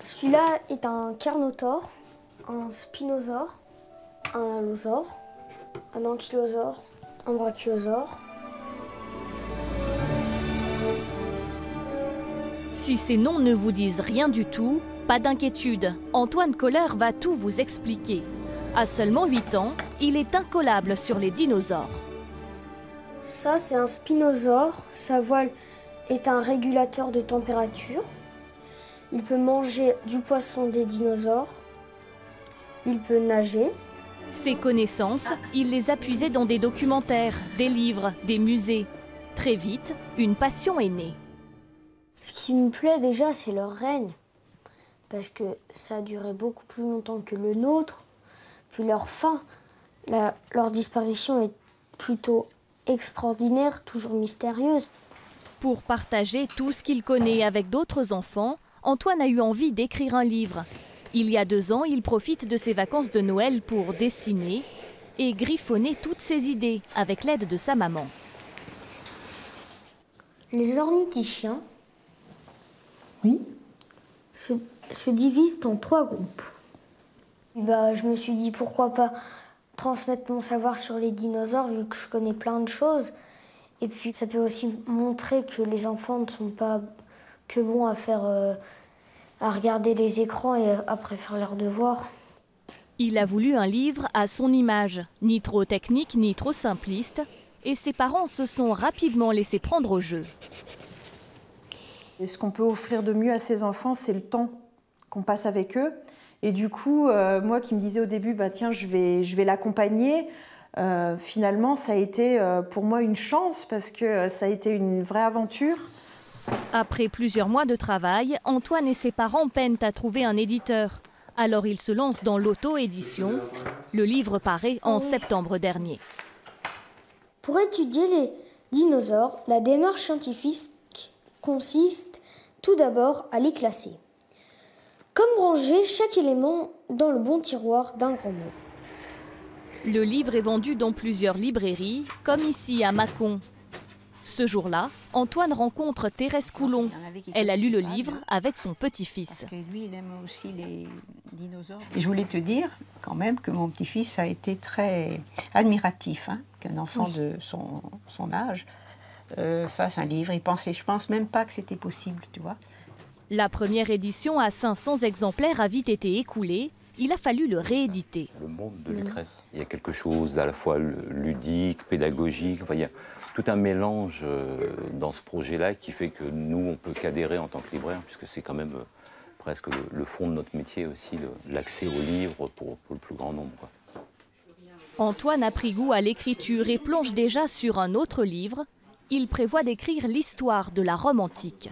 Celui-là est un carnotaure, un spinosaure, un allosaure, un ankylosaure, un brachiosaure. Si ces noms ne vous disent rien du tout, pas d'inquiétude, Antoine Koller va tout vous expliquer. À seulement 8 ans, il est incollable sur les dinosaures. Ça, c'est un spinosaure. Sa voile est un régulateur de température. Il peut manger du poisson des dinosaures. Il peut nager. Ses connaissances, il les a puisées dans des documentaires, des livres, des musées. Très vite, une passion est née. Ce qui me plaît déjà, c'est leur règne. Parce que ça a duré beaucoup plus longtemps que le nôtre. Puis leur fin, leur disparition est plutôt extraordinaire, toujours mystérieuse. Pour partager tout ce qu'il connaît avec d'autres enfants, Antoine a eu envie d'écrire un livre. Il y a 2 ans, il profite de ses vacances de Noël pour dessiner et griffonner toutes ses idées avec l'aide de sa maman. Les ornithischiens, Oui. se divisent en 3 groupes. Je me suis dit pourquoi pas transmettre mon savoir sur les dinosaures vu que je connais plein de choses. Et puis ça peut aussi montrer que les enfants ne sont pas que bons à regarder les écrans et après faire leurs devoirs. Il a voulu un livre à son image, ni trop technique ni trop simpliste, et ses parents se sont rapidement laissés prendre au jeu. Et ce qu'on peut offrir de mieux à ces enfants, c'est le temps qu'on passe avec eux. Et du coup, moi qui me disais au début, tiens, je vais l'accompagner, finalement, ça a été pour moi une chance parce que ça a été une vraie aventure. Après plusieurs mois de travail, Antoine et ses parents peinent à trouver un éditeur. Alors ils se lancent dans l'auto-édition. Le livre paraît en septembre dernier. Pour étudier les dinosaures, la démarche scientifique consiste tout d'abord à les classer. Comme ranger chaque élément dans le bon tiroir d'un grand mot. Le livre est vendu dans plusieurs librairies, comme ici à Mâcon. Ce jour-là, Antoine rencontre Thérèse Coulon. Elle a lu le livre avec son petit-fils. Parce que lui, il aime aussi les dinosaures. Et je voulais te dire quand même que mon petit-fils a été très admiratif, qu'un enfant de son âge fasse un livre. Je pense même pas que c'était possible, tu vois. La première édition à 500 exemplaires a vite été écoulée. Il a fallu le rééditer. Le monde de Lucrèce, il y a quelque chose à la fois ludique, pédagogique, il y a tout un mélange dans ce projet-là qui fait que nous, on peut qu'adhérer en tant que libraire, puisque c'est quand même presque le fond de notre métier aussi, l'accès aux livres pour le plus grand nombre. Antoine a pris goût à l'écriture et plonge déjà sur un autre livre. Il prévoit d'écrire l'histoire de la Rome antique.